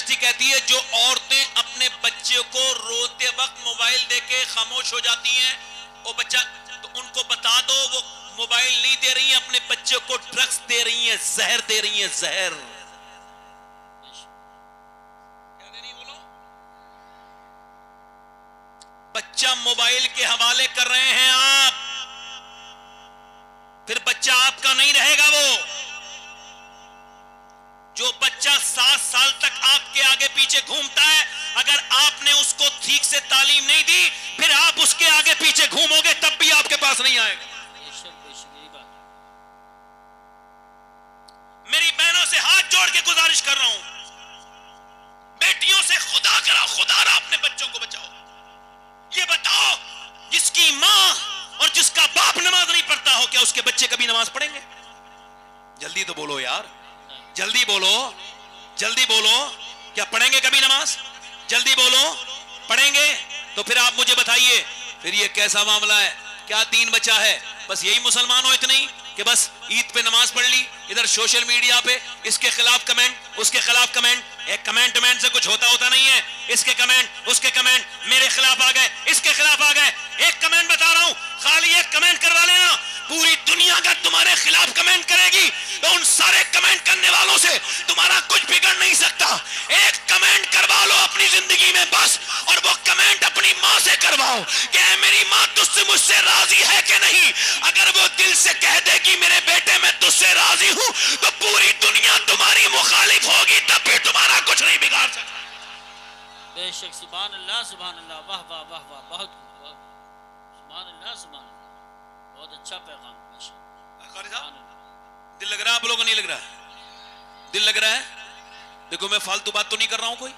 University کہتی ہے جو عورتیں اپنے بچے کو روتے وقت موبائل دے کے خاموش ہو جاتی ہیں وہ بچہ تو ان کو بتا دو وہ موبائل نہیں دے رہی ہیں اپنے بچے کو ڈرگس دے رہی ہیں زہر دے رہی ہیں زہر کیا دے رہی بولو بچہ موبائل کے حوالے کر رہے ہیں آپ پھر بچہ آپ کا نہیں رہے گا وہ جو بچہ 7 سال تک آپ کے آگے پیچھے گھومتا ہے اگر آپ نے اس کو ٹھیک سے تعلیم نہیں دی پھر آپ اس کے آگے پیچھے گھومو گے تب بھی آپ کے پاس نہیں آئے گا میری بہنوں سے ہاتھ جوڑ کے گزارش کر رہا ہوں بیٹیوں سے خدا کرا خدا را اپنے بچوں کو بچاؤ یہ بتاؤ جس کی ماں اور جس کا باپ نماز نہیں پڑھتا ہو کیا اس کے بچے کبھی نماز پڑھیں گے جلدی تو بولو یار جلدی بولو کیا پڑھیں گے کبھی نماز جلدی بولو پڑھیں گے تو پھر آپ مجھے بتائیے پھر یہ کیسا معاملہ ہے کیا دین بچا ہے بس یہی مسلمان ہو اتنے ہی کہ بس عید پہ نماز پڑھ لی ادھر سوشل میڈیا پہ اس کے خلاف کمنٹ اس کے خلاف کمنٹ ایک کمنٹ سے کچھ ہوتا نہیں ہے اس کے کمنٹ اس کے کمنٹ میرے خلاف آ گئے اس کے خلاف آ گئے ایک کمنٹ بتا رہا ہوں خالی ایک کمنٹ کروا لینا پوری دنیا کا تمہارے خلاف کمنٹ کرے گی تو ان سارے کمنٹ کرنے والوں سے تمہارا کچھ بگڑ نہیں سکتا ایک کمنٹ کروا لو اپنی زندگی میں بس اور وہ کمنٹ اپنی ماں سے کرواؤ کہ اے میری ماں تجھ سے مجھ سے راضی ہے کہ نہیں اگر وہ دل سے کہہ دے گی میرے بیٹے میں تجھ سے راضی ہوں تو پوری دنیا تمہاری مخالف ہوگی تب بھی تمہارا کچھ نہیں بگاڑ سکتا بے شک سبحان اللہ واہ واہ واہ واہ بہت سبحان اللہ بہت اچھا پیغام دل لگ رہا ہے آپ لوگوں کو نہیں لگ رہا دل لگ رہا ہے دیکھو میں فالتو بات تو نہیں کر رہا ہوں کوئی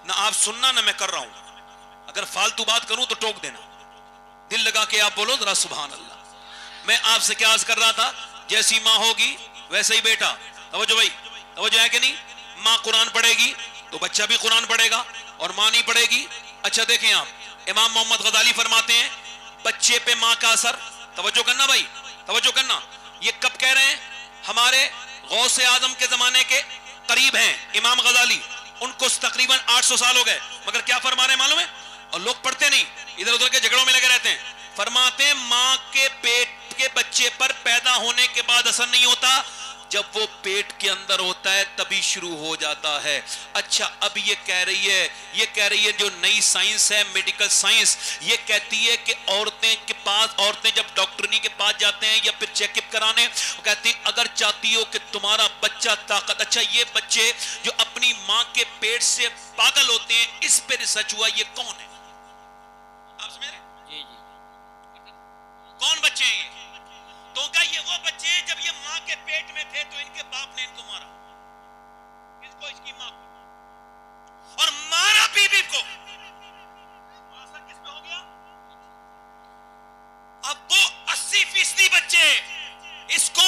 نہ آپ سننا نہ میں کر رہا ہوں اگر فالتو بات کروں تو ٹوک دینا دل لگا کے آپ بولو ذرا سبحان اللہ میں آپ سے کیا عرض کر رہا تھا جیسی ماں ہوگی ویسے ہی بیٹا توجہ بھائی توجہ ہے کہ نہیں ماں قرآن پڑھے گی تو بچہ بھی قرآن پڑھے گا اور ماں نہیں پڑھے گی اچھا دیکھیں آپ امام محمد غزالی فرماتے ہیں بچے پہ ماں کا اثر توجہ کرنا بھائی توجہ کرنا یہ کب کہہ رہے ہیں ہمارے غوث اعظم کے زمانے کے قریب ہیں امام غزالی ان کو تقریباً 800 سال ہو گئے مگر کیا فرما رہے ہیں معلوم ہے اور لوگ پڑھتے نہیں ادھر ادھر کے جھگڑوں میں لگے رہتے ہیں فرماتے ہیں ماں کے پیٹ کے بچے پر پیدا ہونے کے بعد اثر نہیں ہوتا جب وہ پیٹ کے اندر ہوتا ہے تبھی شروع ہو جاتا ہے اچھا اب یہ کہہ رہی ہے جو نئی سائنس ہے میڈیکل سائنس یہ کہتی ہے کہ عورتیں جب ڈاکٹرنی کے پاس جاتے ہیں یا پھر چیک اپ کرانے وہ کہتی ہیں اگر چاہتی ہو کہ تمہارا بچہ طاقت اچھا یہ بچے جو اپنی ماں کے پیٹ سے پاگل ہوتے ہیں اس پہ ریسرچ ہوا یہ کون ہے آپ سمجھ رہے جی کون بچے ہیں یہ تو کہا یہ وہ بچے ہیں جب یہ ماں کے پیٹ میں تھے تو ان کے باپ نے ان کو مارا اس کو اس کی ماں کو اور مارا بی بی کو اثر کس پہ ہو گیا اب وہ 80% بچے اس کو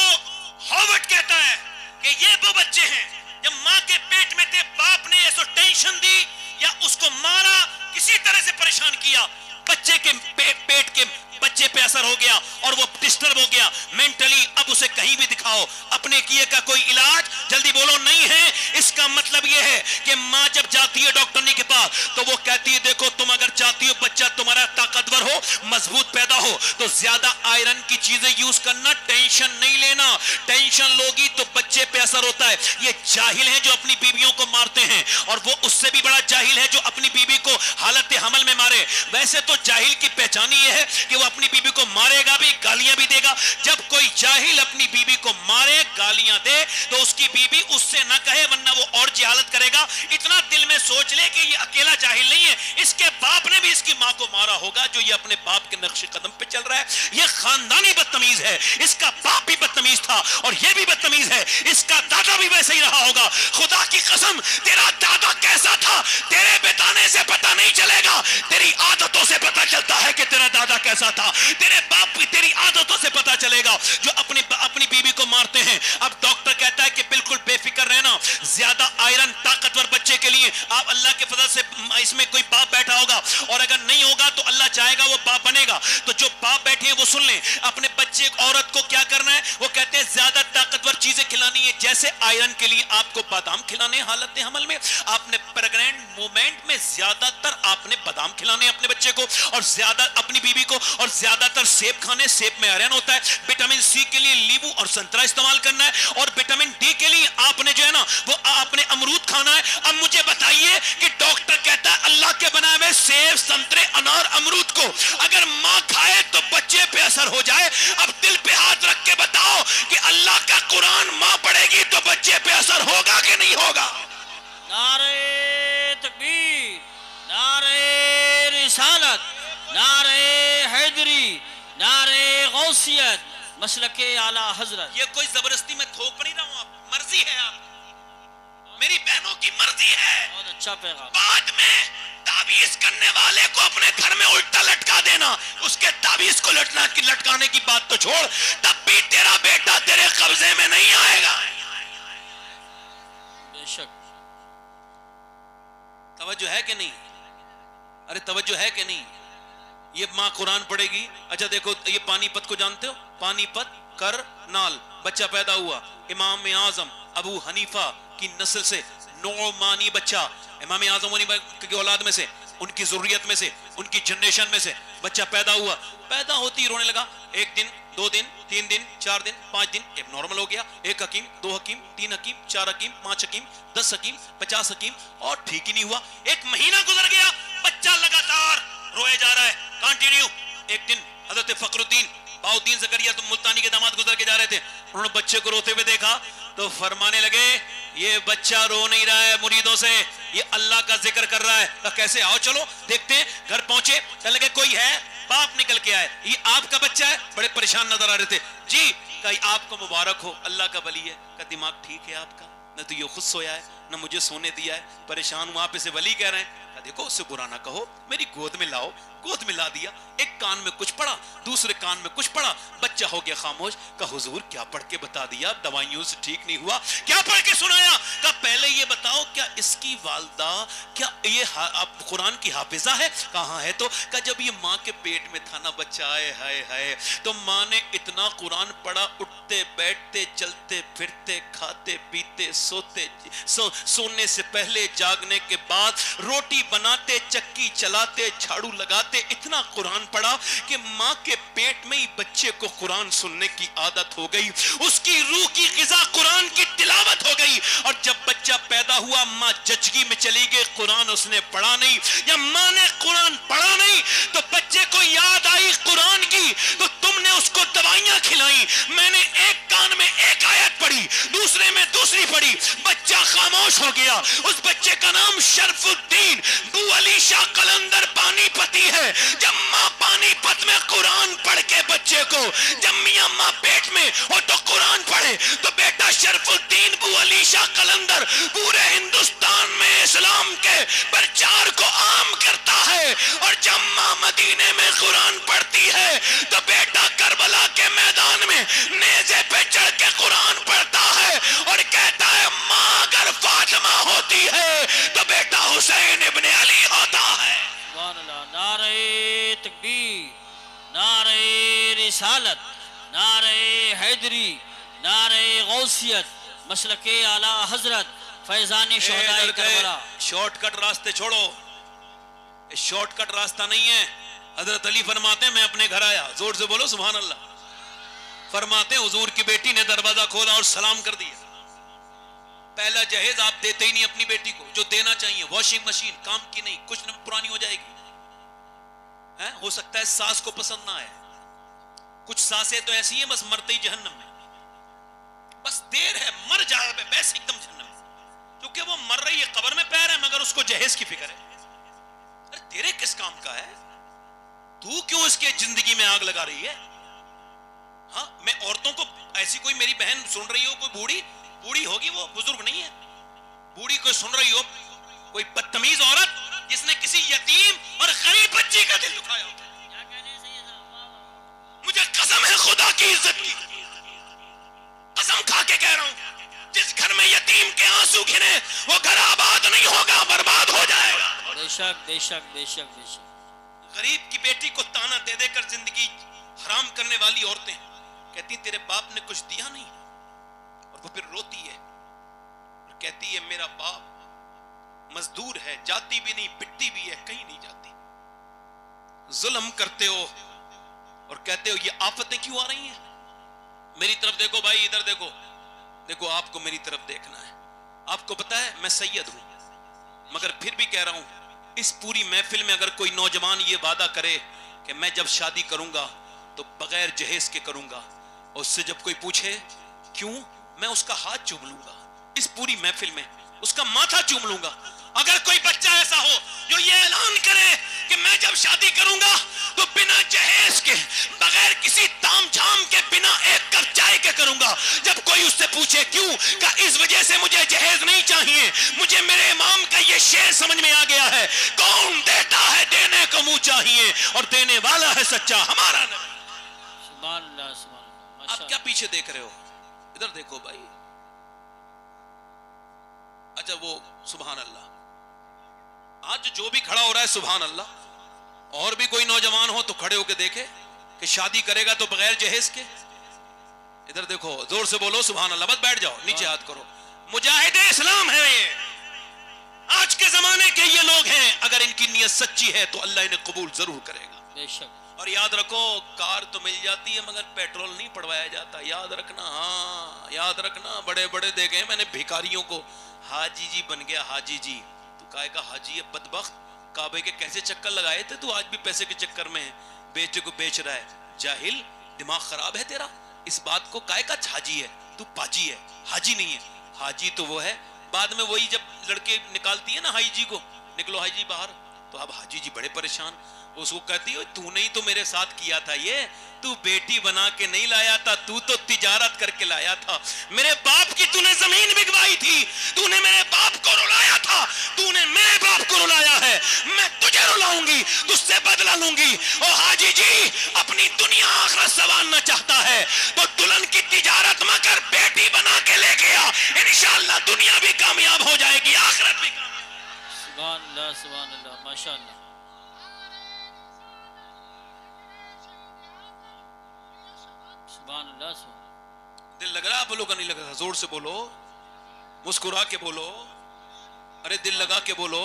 ہاورڈ کہتا ہے کہ یہ وہ بچے ہیں جب ماں کے پیٹ میں تھے باپ نے ایسو ٹینشن دی یا اس کو مارا کسی طرح سے پریشان کیا بچے کے پیٹ کے بچے پہ اثر ہو گیا اور وہ ڈسٹرب ہو گیا مینٹلی اب اسے کہیں بھی دکھاؤ اپنے کیے کا کوئی علاج جلدی بولو نہیں ہے اس کا مطلب یہ ہے کہ ماں جب جاتی ہے ڈاکٹرنی کے پاس تو وہ کہتی ہے دیکھو تم اگر چاہتی ہو بچہ تمہارا طاقتور ہو مضبوط پیدا ہو تو زیادہ آئرن کی چیزیں یوز کرنا ٹینشن نہیں لینا ٹینشن لوگی تو بچے پہ اثر ہوتا ہے یہ جاہل ہیں جو اپنی بیویوں کو مارتے ہیں اور وہ اس سے بھی بڑا جاہل ہے جو اپنی بیوی کو حالت حمل میں مارے ویسے تو جاہل کی پہچان یہ ہے کہ وہ اپنی بیوی کو مارے گا بھی گالیاں بھی دے گا جب کوئی جاہل اپنی بیوی کو مارے گالیاں دے تو اس کی بیوی اس سے نہ کہے ورنہ وہ اور جہالت کرے گا اتنا دل میں سوچ لے کہ یہ اکیلا جاہل نہیں ہے اس کے باپ نے بھی اس کی ماں کو مارا ہوگا جو یہ اپنے باپ کے نقش قدم پہ چل رہا ہے یہ خاندانی بدتمیز ہے اس کا باپ بھی بدتمیز تھا اور یہ بھی بدتمیز ہے اس کا دادا بھی ویسے ہی رہا ہوگا خدا کی قسم تیرا دادا کیسا تھا تیرے بتانے سے پتہ نہیں چلے گا تیری عادتوں سے پتہ چلتا ہے کہ تیرا دادا کیسا تھا تیرے باپ بھی تیری عادتوں سے پتہ چلے گا جو اپنی بیوی کو مارتے ہیں اب ڈاکٹر کہتا ہے کہ بالکل بے فکر رہنا زیادہ آئرن طاقتور بچے کے لیے سنیے, آپ اللہ کے فضل سے اس میں کوئی باپ بیٹھا ہوگا, اور اگر نہیں ہوگا تو اللہ چاہے گا وہ باپ بنے گا. تو جو باپ بیٹھے ہیں وہ سن لیں, اپنے بچے عورت کو کیا کرنا ہے, وہ کہتے ہیں زیادہ طاقتور چیزیں کھلانی ہے. جیسے آئرن کے لیے آپ کو بادام کھلانے حالت حمل میں, آپ نے پریگننٹ مومنٹ میں زیادہ تر آپ نے بادام کھلانے اپنے بچے کو, اور زیادہ اپنی بیوی کو, اور زیادہ تر سیب کھانے, سیب میں آئرن ہوتا ہے. وٹامن سی کے لیے لیمو اور سنترا استعمال کرنا ہے, اور وٹامن ڈی کے لیے آپ نے جو ہے نا وہ آپ نے امرود کھانا ہے. اب مجھے بتائیے کہ ڈاکٹر کہتا ہے اللہ کے بنائے ہوئے سیب, سنترے, انار, امرود کو اگر ماں کھائے تو بچے پہ اثر ہو جائے. اب دل پہ ہاتھ رکھ کے بتاؤ کہ اللہ کا قرآن ماں پڑھے گی تو بچے پہ اثر ہوگا کہ نہیں ہوگا؟ نعرہ تکبیر, نعرہ رسالت, نعرہ حیدری, نعرہ غوثیت, مسلک اعلیٰ حضرت. یہ کوئی زبردستی میں تھوپ نہیں رہا ہوں, آپ مرضی ہے, آپ میری بہنوں کی مرضی ہے. بہت اچھا پیغام. بعد میں تعویذ کرنے والے کو اپنے گھر میں الٹا لٹکا دینا, اس کے تعویذ کو لٹکانے کی بات تو چھوڑ, تب بھی تیرا بیٹا تیرے قبضے میں نہیں آئے گا. بے شک. توجہ ہے کہ نہیں؟ ارے توجہ ہے کہ نہیں؟ یہ ماں قرآن پڑھے گی. اچھا دیکھو, یہ پانی پت کو جانتے ہو؟ پانی پت کرنال بچہ پیدا ہوا, امام اعظم ابو حنیفہ کی نسل سے نعمانی بچہ, امام اعظم کی اولاد میں سے, ان کی ذریت میں سے, ان کی جنریشن میں سے بچہ پیدا ہوا. پیدا ہوتی رونے لگا, ایک دن, 2 دن, 3 دن, 4 دن, 5 دن, ایک نارمل ہو گیا. 1 حکیم, 2 حکیم, 3 حکیم, 4 حکیم, 5 حکیم, 10 حکیم, 50 حکیم, اور ٹھیک ہی نہیں ہوا. 1 مہینہ گزر گیا, بچہ لگاتار روئے جا رہا ہے, کنٹینیو. ایک دن حضرت فخر الدین باؤدین زکریا تم ملتانی کے داماد گزر کے جا رہے تھے, انہوں نے بچے کو روتے ہوئے دیکھا تو فرمانے لگے یہ بچہ رو نہیں رہا ہے مریدوں سے, یہ اللہ کا ذکر کر رہا ہے. کہا کیسے, آؤ چلو دیکھتے ہیں. گھر پہنچے, کہنے لگے کوئی ہے, باپ نکل کے آئے, یہ آپ کا بچہ ہے. بڑے پریشان نظر آ رہے تھے. جی. کہا آپ کو مبارک ہو, اللہ کا ولی ہے. کہا دماغ ٹھیک ہے آپ کا, نہ تو یہ خود سویا ہے نہ مجھے سونے دیا ہے, پریشان ہوں, آپ اسے ولی کہہ رہے ہیں. کہا دیکھو اسے برا نہ کہو, میری گود میں لاؤ. گود میں لا دیا, ایک کان میں کچھ پڑھا, دوسرے کان میں کچھ پڑھا, بچہ ہو گیا خاموش. کہا حضور کیا پڑھ کے بتا دیا, دوائیوں سے ٹھیک نہیں ہوا, کیا پڑھ کے سنایا؟ کہا پہلے یہ بتاؤ کیا اس کی والدہ کیا یہ قرآن کی حافظہ ہے؟ کہاں ہے. تو کہا جب یہ ماں کے پیٹ میں تھا نا بچہ, آئے ہائے ہائے, تو ماں نے اتنا قرآن پڑھا, اٹھتے بیٹھتے چلتے پھرتے کھاتے پیتے سوتے, سونے سے پہلے جاگنے کے بعد, روٹی بناتے چکی چلاتے جھاڑو لگاتے, اتنا قرآن پڑھا کہ ماں کے پیٹ میں ہی بچے کو قرآن سننے کی عادت ہو گئی, اس کی روح کی غذا قرآن کی تلاوت ہو گئی. اور جب بچہ پیدا ہوا ماں جچگی میں چلی گئی, قرآن اس نے پڑھا نہیں, یا ماں نے قرآن پڑھا نہیں تو بچے کو یاد آئی قرآن کی, تو تم نے اس کو دوائیاں کھلائیں. میں نے ایک کان میں ایک آیت پڑھی, دوسرے میں دوسری پڑھی, بچہ خاموش ہو گیا. اس بچے کا نام شرف الدین بو علی شاہ قلندر پانی پتی ہے. جب ماں پانی پت میں قرآن پڑھ کے بچے کو, جب میاں ماں پیٹ میں ہو تو قرآن پڑھے, تو بیٹا شرف الدین بو علی شاہ قلندر پورے ہندوستان میں اسلام کے پرچار کو عام کرتا ہے. اور جب ماں مدینے میں قرآن پڑھتی ہے تو بیٹا کربلا کے میدان میں نیزے پہ چڑھ کے قرآن پڑھتا ہے, اور کہتا ہے ماں اگر فاطمہ ہوتی ہے تو بیٹا حسین ابن علی ہوتا ہے. سبحان اللہ. نعرہ تکبیر, نعرہ رسالت, نعرہ حیدری, نعرہ غوثیت, مسلک اعلیٰ حضرت, فیضان شہداء کربلا. شارٹ کٹ راستے چھوڑو, شارٹ کٹ راستہ نہیں ہے. حضرت علی فرماتے ہیں میں اپنے گھر آیا, زور سے بولو سبحان اللہ. فرماتے ہیں حضور کی بیٹی نے دروازہ کھولا اور سلام کر دیا. پہلا جہیز آپ دیتے ہی نہیں اپنی بیٹی کو, جو دینا چاہیے. واشنگ مشین کام کی نہیں, کچھ نہ پرانی ہو جائے گی. ہو سکتا ہے ساس کو پسند نہ آئے, کچھ ساسیں تو ایسی ہیں بس مرتے ہی جہنم میں, بس دیر ہے مر جائے ویسے ایک دم جہنم میں, کیونکہ وہ مر رہی ہے قبر میں پیر ہے مگر اس کو جہیز کی فکر ہے. ارے تیرے کس کام کا ہے, تو کیوں اس کے زندگی میں آگ لگا رہی ہے؟ ہاں میں عورتوں کو, ایسی کوئی میری بہن سن رہی ہو, کوئی بوڑھی ہوگی, وہ بزرگ نہیں ہے, بوڑھی کوئی سن رہی ہو, کوئی بدتمیز عورت جس نے کسی یتیم اور غریب بچی کا دل دکھایا, مجھے قسم ہے خدا کی عزت کی, قسم کھا کے کہہ رہا ہوں, جس گھر میں یتیم کے آنسو گھنے وہ گھر آباد نہیں ہوگا, बेशक बेशक बेशक बेशक। गरीब की बेटी को ताना दे देकर जिंदगी हराम करने वाली औरतें कहती तेरे बाप ने कुछ दिया नहीं, और वो फिर रोती है और कहती है मेरा बाप मजदूर है, जाती भी नहीं पिटती भी है, कहीं नहीं जाती। जुल्म करते हो और कहते हो ये आफतें क्यों आ रही हैं? मेरी तरफ देखो भाई, इधर देखो, देखो आपको मेरी तरफ देखना है। आपको पता है मैं सैयद हूं, मगर फिर भी कह रहा हूं, इस पूरी महफिल में अगर कोई नौजवान ये वादा करे कि मैं जब शादी करूंगा तो बगैर जहेज के करूंगा, और उससे जब कोई पूछे क्यों, मैं उसका हाथ चूम लूंगा, इस पूरी महफिल में उसका माथा चूम लूंगा। अगर कोई बच्चा ऐसा हो जो ये ऐलान करे कि मैं जब शादी करूंगा तो बिना जहेज के, बगैर किसी तामझाम के, बिना एक कप चाय के करूंगा, जब कोई उससे पूछे क्यों, का इस वजह से मुझे जहेज नहीं चाहिए, मुझे मेरे इमाम का ये शेर समझ में आ गया है, कौन देता है देने को मुंह चाहिए, और देने वाला है सच्चा हमारा नबी। सुभान अल्लाह सुभान अल्लाह। आप क्या पीछे देख रहे हो, इधर देखो भाई। अच्छा वो सुभान अल्लाह, आज जो भी खड़ा हो रहा है सुभान अल्लाह, और भी कोई नौजवान हो तो खड़े होके देखे कि शादी करेगा तो बगैर जहेज के। इधर देखो, जोर से बोलो सुभान अल्लाह, मत बैठ जाओ, नीचे हाथ करो। मुजाहिदे इस्लाम है ये, आज के जमाने के ये लोग हैं, अगर इनकी नीयत सच्ची है तो अल्लाह इन्हें कबूल जरूर करेगा। बेशक। और याद रखो, कार तो मिल जाती है मगर पेट्रोल नहीं पड़वाया जाता, याद रखना। हाँ याद रखना, बड़े बड़े देखे मैंने भिखारियों को, हाजी जी बन गया हाजी जी, तो काहे का हाजी है बदबख्त, काबे के कैसे चक्कर लगाए थे तू, आज भी पैसे के चक्कर में है, बेचे को बेच रहा है, जाहिल, दिमाग खराब है तेरा, इस बात को काहे का हाजी है, तू पाजी है, हाजी नहीं है। हाजी तो वो है बाद में, वही जब लड़के निकालती है ना हाई जी को, निकलो हाई जी बाहर, तो अब हाजी जी बड़े परेशान, उसको कहती हो तूने ही तो मेरे साथ किया था ये, तू बेटी बना के नहीं लाया था, तू तो तिजारत करके लाया था, मेरे बाप की तूने जमीन बिकवाई थी, तूने मेरे बाप को रुलाया था, तूने मेरे बाप को रुलाया है, मैं तुझे रुलाऊंगी, तुझसे बदला लूंगी। और हाजी जी अपनी दुनिया आखिरत संवारना चाहता है तो दुल्हन की तिजारत मत कर, बेटी बना के लेके आ, इंशाअल्लाह दुनिया भी कामयाब हो जाएगी, आखिरत भी कामयाब। सुभान अल्लाह सुभान अल्लाह, माशाअल्लाह। दिल लग रहा, बोलो का नहीं लग रहा, जोर से बोलो, मुस्कुरा के बोलो, अरे दिल लगा के बोलो,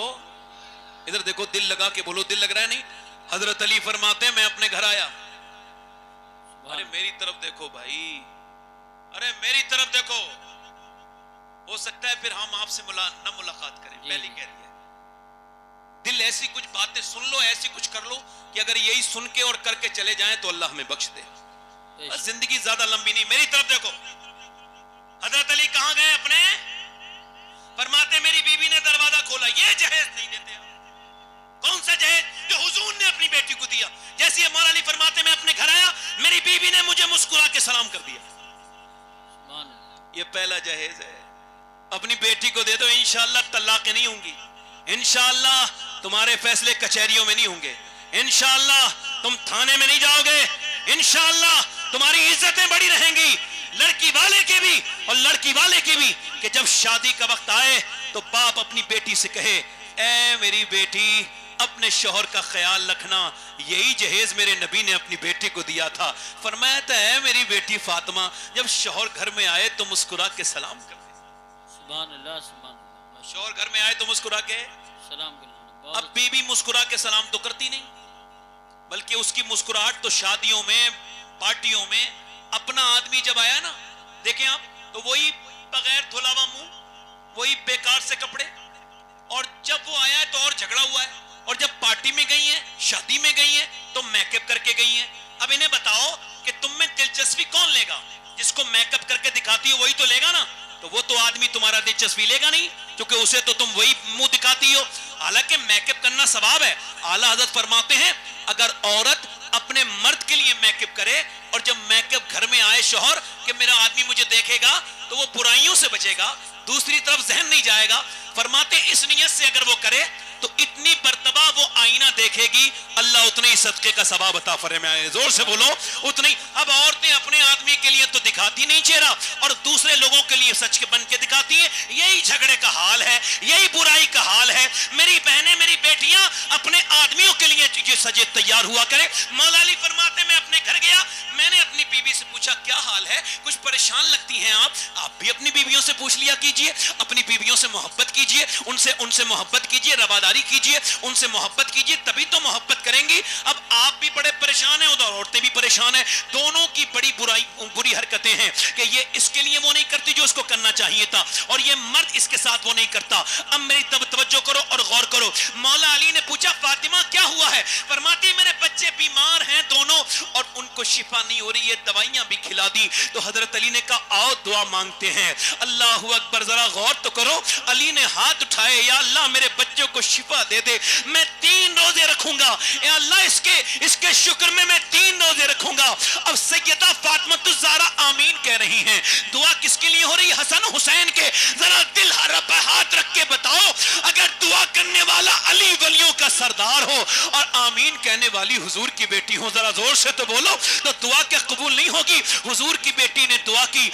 इधर देखो दिल लगा के बोलो, दिल लग रहा है नहीं। हजरत अली फरमाते हैं मैं अपने घर आया, अरे मेरी तरफ देखो भाई, अरे मेरी तरफ देखो, हो सकता है फिर हम आपसे न मुलाकात करें, पहले कह दिया। दिल ऐसी कुछ बातें सुन लो, ऐसी कुछ कर लो कि अगर यही सुन के और करके चले जाएं तो अल्लाह हमें बख्श दे। बस जिंदगी ज्यादा लंबी नहीं। मेरी तरफ देखो, हजरत अली कहां गए अपने, फरमाते मेरी बीबी ने दरवाजा खोला, ये जहेज नहीं देते। कौन सा जहेज जो हुजूर ने अपनी बेटी को दिया। जैसे मौला अली फरमाते मैं अपने घर आया, मेरी बीबी ने मुझे मुस्कुरा के सलाम कर दिया, ये पहला जहेज है। अपनी बेटी को दे दो, इंशाअल्लाह तलाक नहीं होंगी, इंशाअल्लाह तुम्हारे फैसले कचहरियों में नहीं होंगे, इंशाअल्लाह तुम थाने में नहीं जाओगे, इंशाअल्लाह तुम्हारी इज्जतें बड़ी रहेंगी, लड़की वाले के भी और लड़की वाले की भी, कि जब शादी का वक्त आए तो बाप अपनी बेटी से कहे ऐ मेरी बेटी अपने शौहर का ख्याल रखना, यही जहेज मेरे नबी ने अपनी बेटी को दिया था। फरमाया था है मेरी बेटी फातिमा जब शौहर घर में आए तो मुस्कुरा के सलाम कर दे। सुभान अल्लाह सुभान अल्लाह। शौहर घर में आए तो मुस्कुरा के सलाम कर। अब बीबी मुस्कुरा के सलाम तो करती नहीं, बल्कि उसकी मुस्कुराहट तो शादियों में पार्टियों में, अपना आदमी जब आया ना देखें आप, तो वही बगैर धुलावा मुंह, वही बेकार से कपड़े, और जब वो आया है तो और झगड़ा हुआ है, और जब पार्टी में गई है शादी में गई है तो मेकअप करके गई है। अब इन्हें बताओ कि तुम में दिलचस्पी कौन लेगा, जिसको मेकअप करके दिखाती हो वही तो लेगा ना, तो वो तो आदमी तुम्हारा दिलचस्पी लेगा नहीं, क्योंकि उसे तो तुम वही मुंह दिखाती हो। हालांकि मेकअप करना सवाब है, आला हज़रत फरमाते हैं अगर औरत अपने मर्द के लिए मेकअप करे और जब मेकअप घर में आए शौहर कि मेरा आदमी मुझे देखेगा, तो वो बुराइयों से बचेगा, दूसरी तरफ जहन नहीं जाएगा। फरमाते इस नियत से अगर वो करे तो इतनी मर्तबा वो आईना देखेगी, अल्लाह उतने ही सदके का सवाब अता फरमाए। जोर से बोलो उतनी। अब औरतें अपने आदमी के लिए तो दिखाती नहीं चेहरा, और दूसरे लोगों के लिए सच के बन के दिखाती है। यही झगड़े का हाल है, यही बुराई का हाल है। मेरी बहनें, मेरी बेटियां, अपने आदमियों के लिए ये सजे तैयार हुआ करे। मौला अली फरमाते मैं अपने घर गया, मैंने अपनी बीवी से पूछा क्या हाल है, कुछ परेशान लगती हैं आप भी अपनी बीवियों से पूछ लिया कीजिए, अपनी बीवियों से मोहब्बत कीजिए, उनसे मोहब्बत कीजिए, रवादारी कीजिए, उनसे मोहब्बत कीजिए, तभी तो मोहब्बत करेंगी। अब आप भी बड़े परेशान हैं, उधर औरतें भी परेशान हैं, दोनों की बड़ी बुरी हरकतें हैं कि ये इसके लिए वो नहीं करती जो उसको करना चाहिए था, और ये मर्द इसके साथ वो नहीं करता। अब मेरी तवज्जो करो और गौर करो। मौला अली ने पूछा फातिमा क्या हुआ है? फरमाती मेरे बच्चे बीमार हैं दोनों और उनको शिफा नहीं हो रही है, दवाइयां भी खिला दी। तो हजरत अली ने कहा आओ दुआ मांगते हैं। अल्लाहु अकबर, जरा गौर तो करो। अली ने हाथ उठाए, या अल्लाह मेरे बच्चों को शिफा दे दे, मैं 3 रोजे रखूंगा, या अल्लाह इसके शुक्र में मैं 3 रोजे रखूंगा। अब सैयदा फातिमा तो ज़हरा आमीन कह रही हैं। दुआ किसके लिए हो रही है? हसन हुसैन के। जरा दिल पे हाथ रख के बताओ, अगर दुआ करने वाला अली वलियों का सरदार हो और आमीन कहने वाली हुजूर की बेटी हो, जरा जोर से तो बोलो, तो दुआ क्या कबूल नहीं होगी? हुजूर की बेटी ने दुआ की,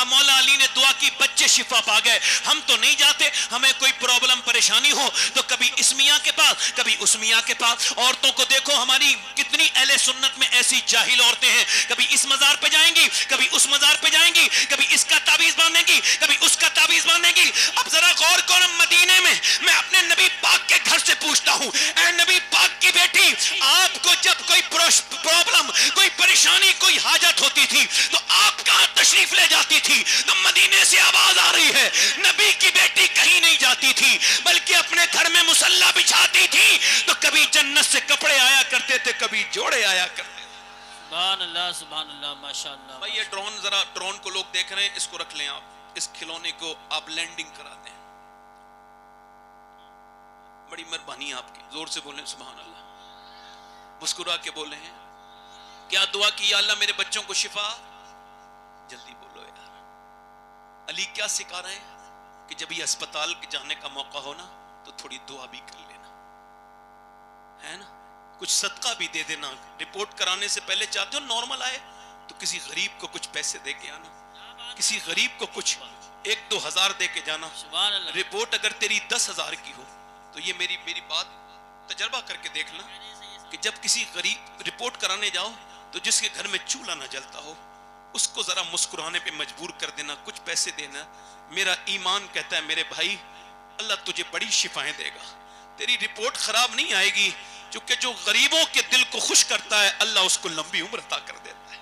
मौला अली ने दुआ की, बच्चे शिफा पा गए। हम तो नहीं जाते, हमें कोई प्रॉब्लम परेशानी हो तो कभी इस मियां के पास, कभी उस मियां के पास। औरतों को देखो, हमारी कितनी अहले सुन्नत में ऐसी जाहिल औरतें हैं, कभी इस मजार पे जाएंगी, कभी उस मजार पे जाएंगी, कभी इसका ताबीज बांधेंगी, कभी उसका ताबीज बांधेंगी। अब जरा गौर करो, मदीने में मैं अपने नबी पाक के घर से पूछता हूं, ऐ नबी पाक की बेटी, आपको जब कोई प्रॉब्लम, कोई परेशानी, कोई हाजत होती थी तो आप कहां तशरीफ ले जाती थी? तो मदीने से आवाज आ रही है, नबी की बेटी कहीं नहीं जाती थी, बल्कि अपने घर में मुसल्ला बिछाती थी। तो कभी जन्नत से कपड़े आया करते थे, कभी जोड़े आया करते। सुभान अल्लाह, माशाअल्लाह। भाई ये ड्रोन, जरा ड्रोन को लोग देख रहे हैं, इसको रख लें आप, इस खिलौने को आप लैंडिंग करा दें, बड़ी मेहरबानी आपकी। जोर से बोलें सुभान अल्लाह, मुस्कुरा के बोले हैं। क्या दुआ की? या अल्लाह मेरे बच्चों को शिफा, जल्दी बोलो यार। अली क्या सिखा रहे हैं कि जब ये अस्पताल जाने का मौका हो ना तो थोड़ी दुआ भी कर लेना, है ना, कुछ सदका भी दे देना। रिपोर्ट कराने से पहले चाहते हो नॉर्मल आए तो किसी गरीब को कुछ पैसे दे के आना, किसी गरीब को कुछ 1-2 हजार दे के जाना। रिपोर्ट अगर तेरी 10,000 की हो तो ये मेरी बात तजर्बा करके देखना कि जब किसी गरीब रिपोर्ट कराने जाओ तो जिसके घर में चूल्हा ना जलता हो उसको जरा मुस्कुराने पे मजबूर कर देना, कुछ पैसे देना। मेरा ईमान कहता है मेरे भाई, अल्लाह तुझे बड़ी शिफाएं देगा, तेरी रिपोर्ट खराब नहीं आएगी, क्योंकि जो गरीबों के दिल को खुश करता है अल्लाह उसको लंबी उम्र अता कर देता है।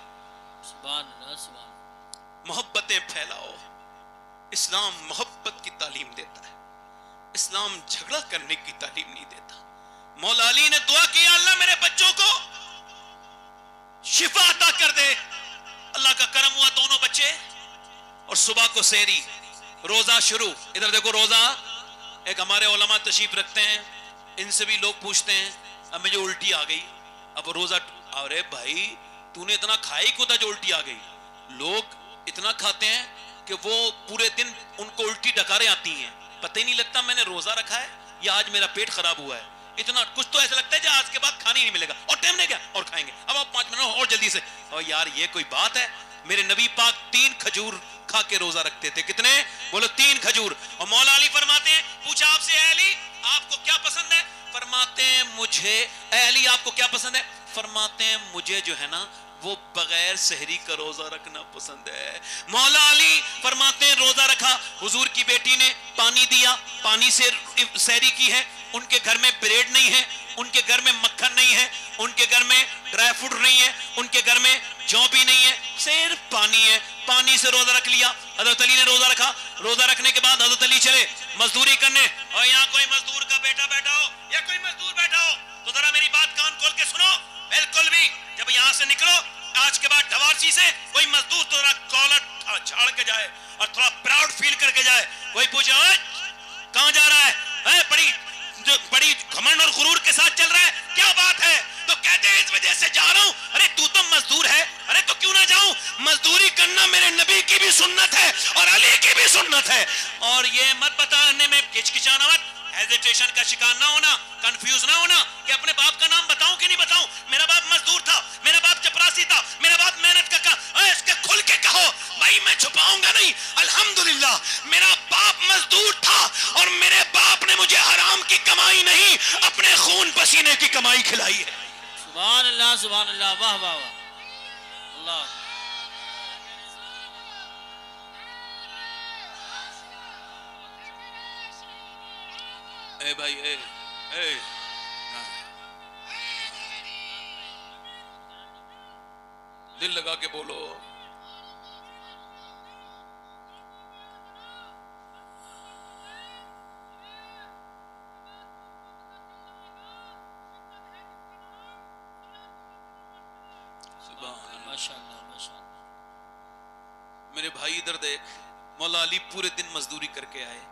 सुभान अल्लाह, सुभान अल्लाह। मोहब्बतें फैलाओ, इस्लाम मोहब्बत की तालीम देता है, इस्लाम झगड़ा करने की तालीम नहीं देता। मौला अली ने दुआ की, अल्लाह मेरे बच्चों को शिफा अता कर दे। अल्लाह का करम हुआ, दोनों बच्चे, और सुबह को सेहरी, रोजा शुरू। इधर देखो रोजा, एक हमारे उलमा तशरीफ रखते हैं, इनसे भी लोग पूछते हैं अब मुझे उल्टी आ गई, अब रोजा, अरे भाई तूने इतना खाई क्यों था जो उल्टी आ गई? लोग इतना खाते हैं कि वो पूरे दिन उनको उल्टी डकारें आती हैं, पता ही नहीं लगता मैंने रोजा रखा है या आज मेरा पेट खराब हुआ है। इतना कुछ तो ऐसा लगता है कि आज के बाद खाने नहीं मिलेगा, और टाइम नहीं गया और खाएंगे, अब आप 5 मिनट और जल्दी से। और यार ये कोई बात है? मेरे नबी पाक 3 खजूर खा के रोजा रखते थे। कितने? बोलो 3 खजूर। और मौला अली फरमाते हैं, पूछा आपसे अली आपको क्या पसंद है? फरमाते हैं मुझे, अली आपको क्या पसंद है? फरमाते हैं मुझे जो है ना वो बगैर सहरी का रोजा रखना पसंद है। मौला अली फरमाते हैं रोजा रखा, हुजूर की बेटी ने पानी दिया, पानी से सहरी की है। उनके घर में ब्रेड नहीं है, उनके घर में मक्खन नहीं है, उनके घर में ड्राई फ्रूट नहीं है, उनके घर में जौ भी नहीं है, सिर्फ पानी है। पानी से रोजा रख लिया। हजरत अली ने रोजा रखा। रोजा रखने के बाद हजरत अली चले मजदूरी करने। और यहाँ कोई मजदूर का बेटा बैठा हो या कोई मजदूर बैठा हो तो जरा मेरी बात कान खोल के सुनो। बिल्कुल भी जब यहाँ से निकलो आज के बाद ढवारसी से कोई मजदूर तो जरा कॉलर झाड़ के जाए और थोड़ा प्राउड फील करके जाए। कोई पूछे कहाँ जा रहा है? बड़ी घमंड और गुरूर के साथ चल रहा है, क्या बात है? तो कहते हैं इस वजह से जा रहा हूं। अरे तू तो मजदूर है, अरे तो क्यों ना जाऊं? मजदूरी करना मेरे नबी की भी सुन्नत है और अली की भी सुन्नत है। और ये मत बताने में हिचकिचाना मत, हेजिटेशन का शिकार ना होना, कंफ्यूज ना होना कि अपने बाप का नाम बताऊं कि नहीं बताऊं। मेरा बाप मजदूर था, मेरा बाप चपरासी था, मेरा बाप मेहनत का इसके खुल के कहो भाई, मैं छुपाऊंगा नहीं। अल्हम्दुलिल्लाह मेरा बाप मजदूर था और मेरे बाप ने मुझे हराम की कमाई नहीं, अपने खून पसीने की कमाई खिलाई है। सुभान अल्लाह, सुभान अल्लाह, वाह वाह वाह, अल्लाह। ए भाई, ए दिल लगा के बोलो। माशाअल्लाह, माशाअल्लाह। मेरे भाई इधर देख, मौला अली पूरे दिन मजदूरी करके आए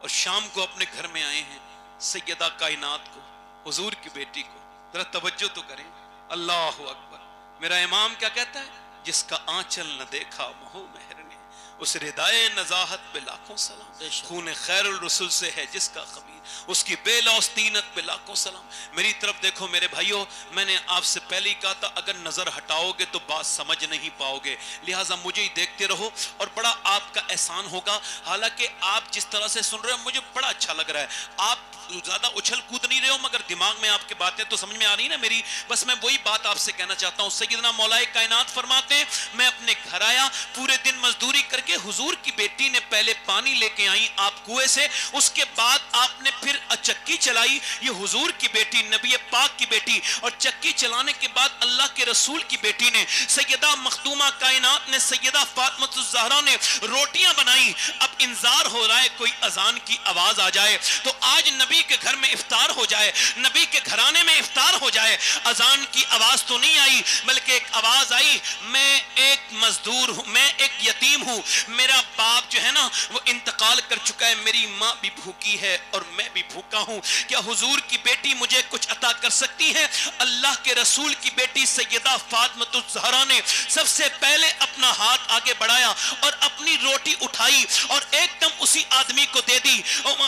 और शाम को अपने घर में आए हैं सैयदा कायनात को, हुजूर की बेटी को। जरा तवज्जो तो करें, अल्लाह अकबर। मेरा इमाम क्या कहता है? जिसका आंचल न देखा मोह मेहर ने, उस रिदाए नजाहत पे लाखों सलाम। खून खैरुल रसूल से है जिसका खबीर, उसकी बेलौस्तीनत पे लाखों सलाम। मेरी तरफ देखो मेरे भाइयों, मैंने आपसे पहले ही कहा था अगर नजर हटाओगे तो बात समझ नहीं पाओगे, लिहाजा मुझे ही देखते रहो और बड़ा आपका एहसान होगा। हालांकि आप जिस तरह से सुन रहे हो मुझे बड़ा अच्छा लग रहा है। आप ज्यादा उछल कूद नहीं रहे हो, मगर दिमाग में आपके बातें तो समझ में आ रही ना मेरी। बस मैं वही बात आपसे कहना चाहता हूँ। सैयदना मौलाए कायनात फरमाते हैं, मैं अपने घर आया, पूरे दिन मजदूरी करके हुजूर की बेटी ने पहले पानी लेके आई आप कुएं से, उसके बाद आपने फिर चक्की चलाई। ये हुजूर की बेटी, नबी पाक की बेटी, और चक्की चलाने के बाद अल्लाह के रसूल की बेटी ने, सैयदा मखदूमा कायनात ने, सैयदा फातिमा ज़हरा ने रोटियां बनाई। अब इंतजार हो रहा है कोई अजान की आवाज आ जाए तो आज नबी के घर में इफ्तार हो जाए, नबी के घराने में इफ्तार हो जाए। अजान की आवाज तो नहीं आई, बल्कि एक आवाज आई, मैं एक मजदूर हूं, मैं एक यतीम हूं, मेरा बाप जो है ना वो इंतकाल कर चुका है, मेरी माँ भी भूखी है और मैं भी भूखा हूं, क्या हुजूर की बेटी मुझे कुछ अता कर सकती है? अल्लाह के रसूल की बेटी सैयदा फातिमा ज़हरा ने सबसे पहले अपना हाथ आगे बढ़ाया और अपनी रोटी उठाई और एकदम उसी आदमी को दे दी।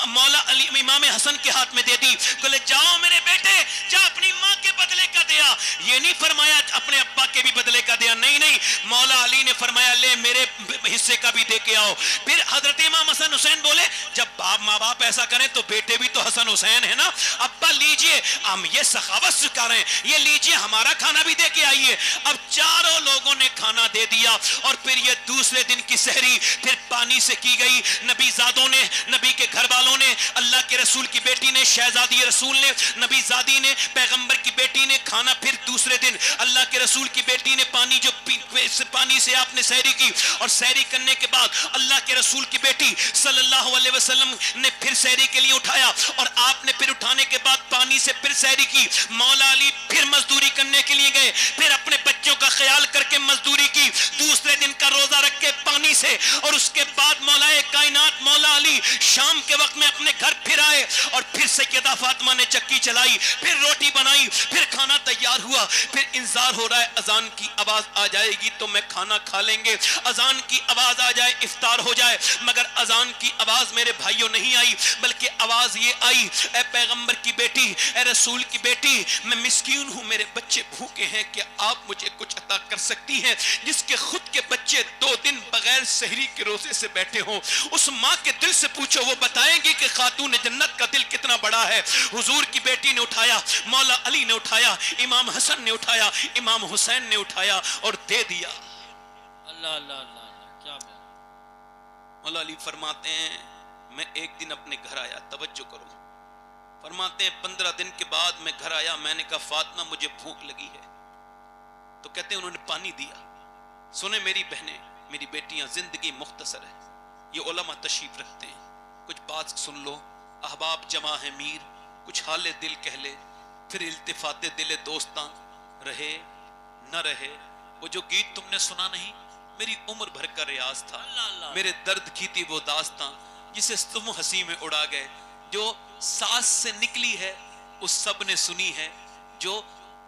मौला अली इमाम हसन के हाथ में दे दी। बोले जाओ मेरे बेटे, जा अपनी माँ के बदले का दिया। ये नहीं फरमाया अपने अब्बा के भी बदले का दिया, नहीं नहीं, मौला अली ने फरमाया ले मेरे हिस्से का भी दे के आओ। फिर हजरत इमाम हसन हुसैन बोले जब बाप माँ बाप ऐसा करें तो बेटे भी तो हसन हुसैन है ना, अब्बा लीजिए, हम ये सखावत सिखा रहे हैं, ये लीजिए हमारा खाना भी दे के आइए। अब चारों लोगों ने खाना दे दिया और फिर ये दूसरे दिन की सहरी फिर पानी से की गई। नबी ज़ादों ने, नबी के घर वालों ने, अल्लाह के रसूल की बेटी ने, शहजादी रसूल ने, नबी ज़ादी ने, पैगंबर की बेटी ने खाना फिर दूसरे दिन अल्लाह के रसूल की बेटी ने पानी जो पानी से आपने सहरी की और सहरी करने के बाद अल्लाह के रसूल की बेटी सल्लल्लाहु अलैहि वसल्लम ने फिर सहरी के लिए उठाया और आपने फिर उठाने के बाद पानी से फिर सहरी की। मौला अली फिर मजदूरी करने के लिए गए, फिर अपने बच्चों का ख्याल करके मजदूरी की, दूसरे दिन का रोजा रख के पानी से, और उसके बाद मौलाए कायनात मौला अली शाम के वक्त में अपने घर फिर आए और फिर सैयदा फातिमा ने चक्की चलाई, फिर रोटी बनाई, फिर खाना तैयार हुआ। फिर इंतजार हो रहा है अजान की आवाज आ जाएगी तो मैं खाना खा लेंगे, अजान की आवाज आ जाए इफ्तार हो जाए, मगर अजान की आवाज मेरे भाइयों नहीं आई, बल्कि आवाज ये आई, ए पैगंबर की बेटी, ए रसूल की बेटी, मैं मिस्कीन हूं, मेरे बच्चे भूखे हैं, क्या आप मुझे कुछ अता कर सकती हैं? जिसके खुद के बच्चे 2 दिन बगैर सहरी के रोजे से बैठे हों, उस माँ के दिल से पूछो, वो बताएंगी कि खातून जन्नत का दिल कितना बड़ा है। हुजूर की बेटी ने उठाया, मौला अली ने उठाया, इमाम हसन ने उठाया, इमाम हुसैन ने उठाया और दे दिया। अल्लाह अल्लाह अल्लाह, क्या बात। मौला अली फरमाते हैं मैं एक दिन अपने घर आया, तवज्जो करो, फरमाते हैं 15 दिन के बाद मैं घर आया, मैंने कहा फातिमा मुझे भूख लगी है, तो कहते हैं उन्होंने पानी दिया। सुने मेरी बहनें, मेरी बेटियां, जिंदगी मुख्तसर है, ये उलमा तशरीफ रखते हैं, कुछ बात सुन लो, अहबाब जमा है मीर, कुछ हाले दिल कह ले, फिर इल्तिफाते दिले दोस्तां, रहे न रहे। वो जो गीत तुमने सुना नहीं, मेरी उम्र भर का रियाज था, मेरे दर्द की थी वो दास्तां, जिसे तुम हंसी में उड़ा गए, जो सांस से निकली है उस सब ने सुनी है,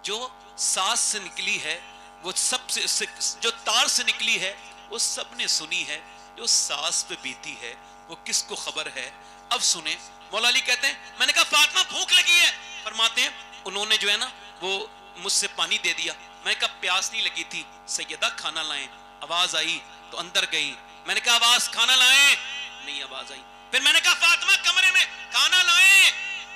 जो सांस से निकली है वो सबसे, जो तार से निकली है वो सब ने सुनी है, जो सांस पे बीती है वो किसको खबर है। अब सुने, मौला अली कहते हैं मैंने कहा फातिमा भूख लगी है, फरमाते हैं उन्होंने जो है ना वो मुझसे पानी दे दिया, मैंने कहा प्यास नहीं लगी थी, सैयदा खाना लाएं, आवाज आई तो अंदर गई, मैंने कहा आवाज खाना लाएं, नहीं आवाज आई, फिर मैंने कहा फातिमा कमरे में खाना लाएं,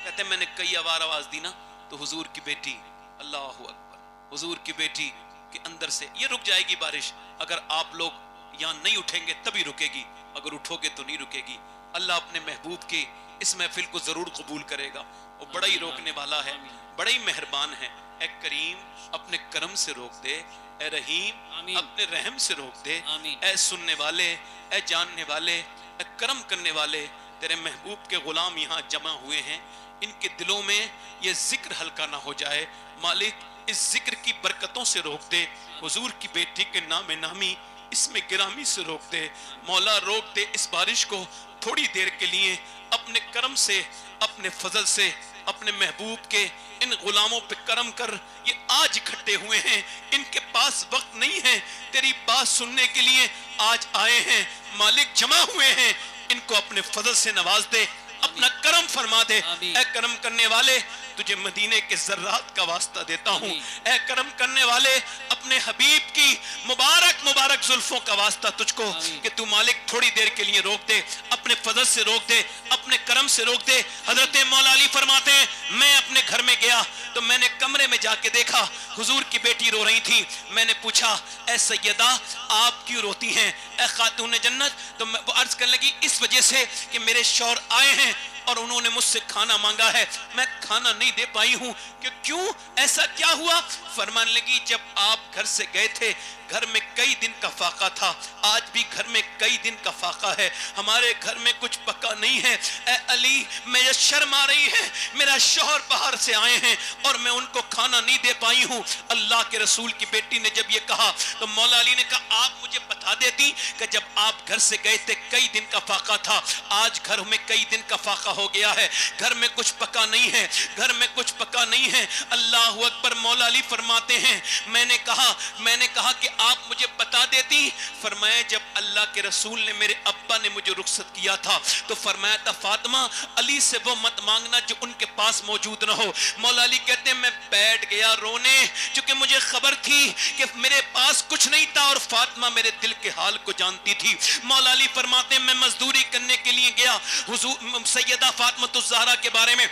कहते कहते मैंने कई बार आवाज दी ना तो हुजूर की बेटी, अल्लाह अकबर, हुजूर की बेटी के अंदर से ये रुक जाएगी बारिश। अगर आप लोग यहाँ नहीं उठेंगे तभी रुकेगी, अगर उठोगे तो नहीं रुकेगी। अल्लाह अपने महबूब के इस महफिल को जरूर कबूल करेगा। वो बड़ा ही रोकने वाला है, बड़ा ही मेहरबान है। ए करीम अपने करम से रोक दे, ए रहीम अपने रहम से रोक दे। ए सुनने वाले, ए जानने वाले, ए करम करने वाले, तेरे महबूब के गुलाम यहाँ जमा हुए हैं, इनके दिलों में ये जिक्र हल्का ना हो जाए। मालिक इस जिक्र की बरकतों से रोक दे, हुजूर की बेटी के नाम नामी इसमें गिरामी से रोक दे। मौला रोक दे इस बारिश को थोड़ी देर के लिए, अपने करम से, अपने फजल से, अपने महबूब के इन गुलामों पे करम कर। ये आज इकट्ठे हुए हैं, इनके पास वक्त नहीं है, तेरी बात सुनने के लिए आज आए हैं। मालिक जमा हुए हैं, इनको अपने फजल से नवाज दे, अपना करम फरमा दे। ऐ करम करने वाले तुझे मदीने के ज़र्रात का वास्ता देता हूँ। ऐ करम करने वाले अपने हबीब की मुबारक मुबारक जुल्फों का वास्ता तुझको कि तू मालिक थोड़ी देर के लिए रोक दे, अपने फजल से रोक दे, अपने करम से रोक दे। हजरत मौला अली फरमाते हैं मैं अपने घर में गया तो मैंने कमरे में जाके देखा हुजूर की बेटी रो रही थी। मैंने पूछा ऐ सैयदा आप क्यों रोती हैं ऐ खातून जन्नत? तो वो अर्ज करने लगी इस वजह से कि मेरे शौहर आए हैं और उन्होंने मुझसे खाना मांगा है, मैं खाना नहीं दे पाई हूं। कि क्यों, ऐसा क्या हुआ? फरमान लगी जब आप घर से गए थे घर में कई दिन का फाका था, आज भी घर में कई दिन का फाका है, हमारे घर में कुछ पका नहीं है। ए अली मैं ये शर्म आ रही है, मेरा शौहर बाहर से आए हैं और मैं उनको खाना नहीं दे पाई हूँ। अल्लाह के रसूल की बेटी ने जब ये कहा तो मौला अली ने कहा आप मुझे बता देती कि जब आप घर से गए थे कई दिन का फाका था, आज घर में कई दिन का फाका हो गया है, घर में कुछ पका नहीं है, घर में कुछ पका नहीं है। अल्लाह अकबर। मौला अली फरमाते हैं मैंने कहा कि आप मुझे बता देती। फरमाया जब अल्लाह के रसूल ने मेरे अब्बा ने मुझे रुखसत किया था तो फरमाया था फातिमा अली से वो मत मांगना जो उनके पास मौजूद ना हो। मौला अली कहते हैं मैं बैठ गया रोने, क्योंकि मुझे खबर थी कि मेरे पास कुछ नहीं था और फातिमा मेरे दिल के हाल को जानती थी। मौला अली फरमाते हैं मैं मजदूरी करने के लिए गया, हुजूर सैयदा फातिमा ज़हरा के बारे में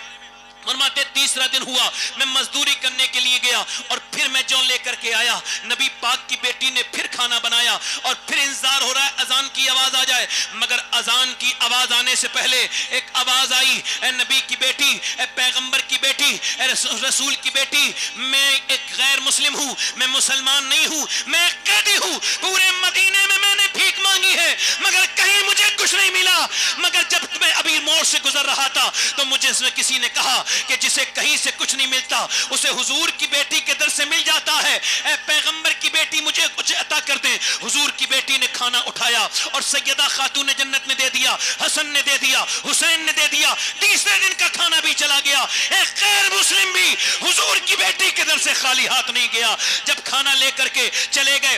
फरमाते तीसरा दिन हुआ मैं मजदूरी करने के लिए गया और फिर मैं जौ लेकर के आया, नबी पाक की बेटी ने फिर खाना बनाया और फिर इंतजार हो रहा है अजान की आवाज आ जाए, मगर अजान की आवाज आने से पहले एक आवाज आई, ए नबी की बेटी, ए पैगंबर की बेटी, ए रसूल की बेटी, मैं एक गैर मुस्लिम हूँ, मैं मुसलमान नहीं हूँ, मैं एक कैदी हूँ, पूरे मदीने में मैंने भीख मांगी है मगर कहीं मुझे कुछ नहीं मिला। मगर जब मैं अभी मोड़ से गुजर रहा था तो मुझे इसमें किसी ने कहा कि जिसे कहीं से कुछ नहीं मिलता उसे हुजूर की बेटी के दर से मिल जाता है, ऐ पैगंबर की बेटी मुझे कुछ अता कर दे। हुजूर की बेटी ने खाना उठाया और सैयदा खातून जन्नत ने दे दिया, हसन ने दे दिया, हुसैन ने दे दिया। तीसरे दिन का खाना भी चला गया, एक गैर मुस्लिम भी हुजूर की बेटी के दर से खाली हाथ नहीं गया। जब खाना लेकर के चले गए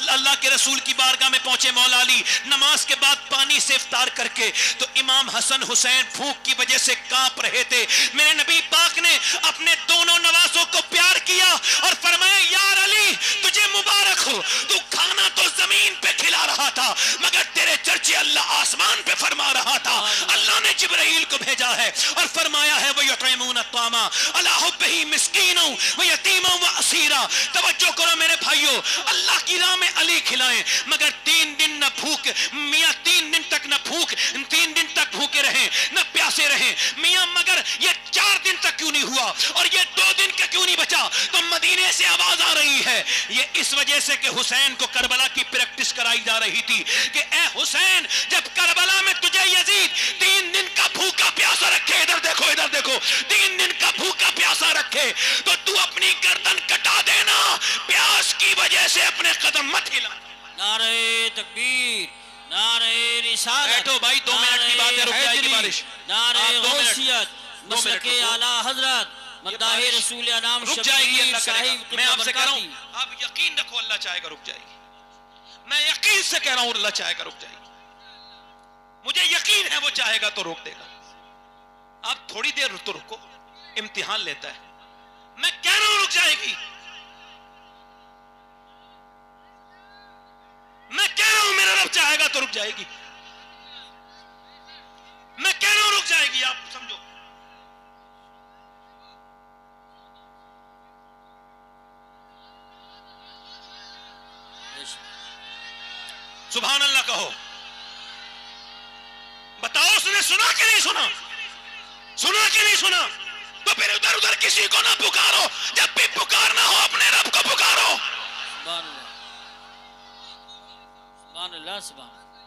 अल्लाह के रसूल की बारगाह में पहुंचे मौला अली नमाज के बाद पानी से इफ्तार करके, तो इमाम हसन हुसैन भूख की वजह से कांप रहे थे। मेरे नबी पाक ने अपने दोनों नवासों को प्यार किया और फरमाया यार अली तुझे मुबारक हो, तू खाना तो जमीन पे खिला रहा था मगर तेरे चर्चे अल्लाह आसमान पे फरमा रहा था। अल्लाह ने जिब्राइल को भेजा है और फरमाया है व युतइमून अत्तामा अला हुब्बिही मिस्कीना व यतीमा व असीरा। तवज्जो करो मेरे भाइयों, अल्लाह की राह में अली खिलाएं मगर 3 दिन न भूख, मियां 3 दिन तक न भूख, 3 दिन तक भूखे रहे न प्यासे रहे मियां, मगर ये 4 दिन तक क्यों नहीं हुआ और ये 2 दिन का क्यों नहीं बचा? तो मदीने से आवाज आ रही है ये इस वजह से कि हुसैन को करबला की प्रैक्टिस कराई जा रही थी कि ए हुसैन जब करबला में तुझे यजीद 3 दिन का भूखा प्यासा रखे, इधर देखो इधर देखो, 3 दिन का भूखा प्यासा रखे तो तू अपनी गर्दन कटा देना, प्यास की वजह से अपने कदम मत हिला। नारे तकबीर, नारे रिसालत। बैठो भाई 2 मिनट की बात है, रुक जाएगी बारिश। नारे गौसियत, मसलके आला हजरत मद्दाहे रसूल अनाम रुक जाएगी अल्लाह साहिब। मैं आपसे कह रहा हूं आप यकीन रखो अल्लाह चाहेगा रुक जाएगी, मैं यकीन से कह रहा हूं अल्लाह चाहेगा रुक जाएगी, मुझे यकीन है वो चाहेगा तो रोक देगा। आप थोड़ी देर तो रुको, इम्तिहान लेता है, मैं कह रहा हूं रुक जाएगी, मैं कह रहा हूं मेरा रब चाहेगा तो रुक जाएगी, मैं कह रहा हूं रुक जाएगी। आप समझो سبحان اللہ کہو. بتاؤ اس نے سنا کہ نہیں سنا؟ سنا کہ نہیں سنا؟ تو پھر ادھر ادھر کسی کو نہ پکارو. جب بھی پکارنا ہو اپنے رب کو پکارو. سبحان اللہ سبحان اللہ سبحان اللہ.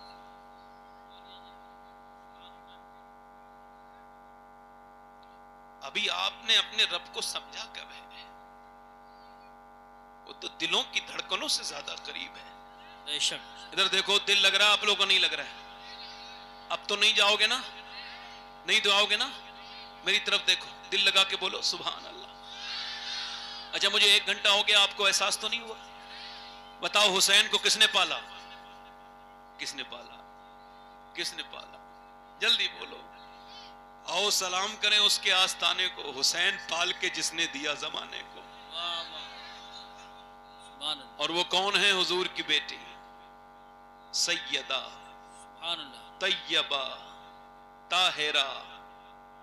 ابھی آپ نے اپنے رب کو سمجھا کب ہے؟ وہ تو دلوں کی دھڑکنوں سے زیادہ قریب ہے. بے شک. ادھر دیکھو, دل لگ رہا ہے, آپ لوگوں کو نہیں لگ رہا ہے. اب تو نہیں جاؤ گے نا, نہیں دعاؤ گے نا. میری طرف دیکھو, دل لگا کے بولو سبحان اللہ. اچھا مجھے 1 گھنٹہ ہو گیا, آپ کو احساس تو نہیں ہوا؟ بتاؤ حسین کو کس نے پالا؟ کس نے پالا؟ کس نے پالا؟ جلدی بولو. آؤ سلام کریں اس کے آستانے کو, حسین پال کے جس نے دیا زمانے کو. سبحان اللہ. اور وہ کون ہے؟ حضور کی بیٹی سیدہ سبحان اللہ. طیبہ طاہرہ,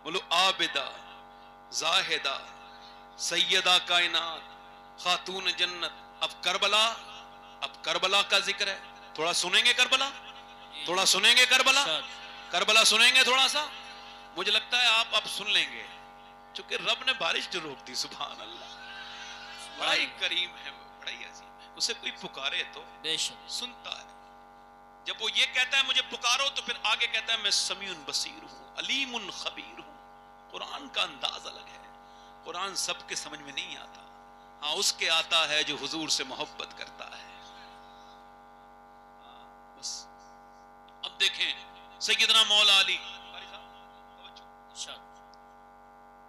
بولو عابدہ زاہدہ سیدہ کائنات خاتون جنت. اب کربلا کا ذکر ہے. تھوڑا سنیں گے کربلا؟ تھوڑا سنیں گے کربلا؟ کربلا سنیں گے تھوڑا سا؟ مجھے لگتا ہے آپ اب سن لیں گے, چونکہ رب نے بارش جو روک دی. سبحان اللہ. بڑا ہی کریم ہے وہ, بڑا ہی عظیم ہے. اسے کوئی پکارے تو بے شک سنتا ہے. جب وہ یہ کہتا ہے مجھے پکارو, تو پھر آگے کہتا ہے میں سمیع بصیر ہوں, علیم خبیر ہوں. قرآن کا انداز الگ ہے. قرآن سب کے سمجھ میں نہیں آتا. ہاں اس کے آتا ہے جو حضور سے محبت کرتا ہے. بس اب دیکھیں سیدنا مولا علی,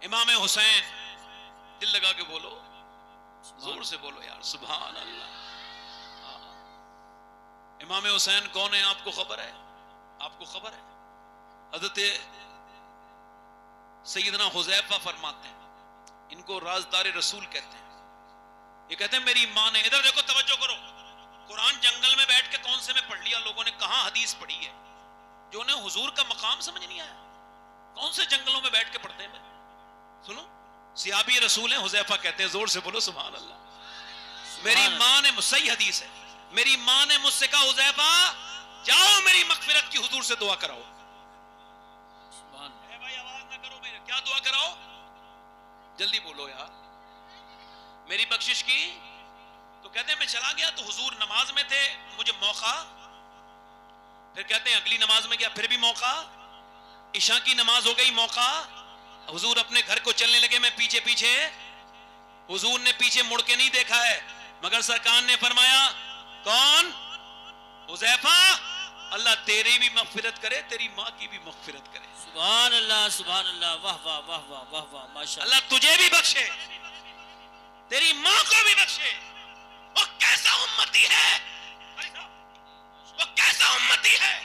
امام حسین, دل لگا کے بولو, زور سے بولو یار سبحان اللہ. امام حسین کون ہے آپ کو خبر ہے؟ آپ کو خبر ہے؟ حضرت سیدنا حذیفہ فرماتے ہیں, ان کو رازدار رسول کہتے ہیں. یہ کہتے ہیں میری ماں نے, ادھر دیکھو توجہ کرو, قرآن جنگل میں بیٹھ کے کون سے میں پڑھ لیا لوگوں نے, کہاں حدیث پڑھی ہے؟ جو انہیں حضور کا مقام سمجھ نہیں آیا, کون سے جنگلوں میں بیٹھ کے پڑھتے ہیں؟ سنو, صحابی رسول ہیں, حذیفہ کہتے ہیں, زور سے بولو سبحان اللہ. میری ماں نے, صحیح حدیث ہے, میری ماں نے مجھ سے کہا حذیفہ جاؤ میری مغفرت کی حضور سے دعا کراؤ. اے بھائی آواز نہ کرو, میرے کیا دعا کراؤ؟ جلدی بولو یار. میری بخشش کی. تو کہتے ہیں میں چلا گیا تو حضور نماز میں تھے, مجھے موقع. پھر کہتے ہیں اگلی نماز میں گیا, پھر بھی موقع. عشاء کی نماز ہو گئی, موقع. حضور اپنے گھر کو چلنے لگے, میں پیچھے پیچھے. حضور نے پیچھے مڑ کے نہیں دیکھا ہے, مگر سرکار نے فرمایا کون؟ حذیفہ, اللہ تیری بھی مغفرت کرے, تیری ماں کی بھی مغفرت کرے. سبحان اللہ سبحان اللہ. واہ واہ واہ واہ واہ واہ, ماشاء اللہ. اللہ تجھے بھی بخشے, تیری ماں کو بھی بخشے. وہ کیسا امتی ہے, وہ کیسا امتی ہے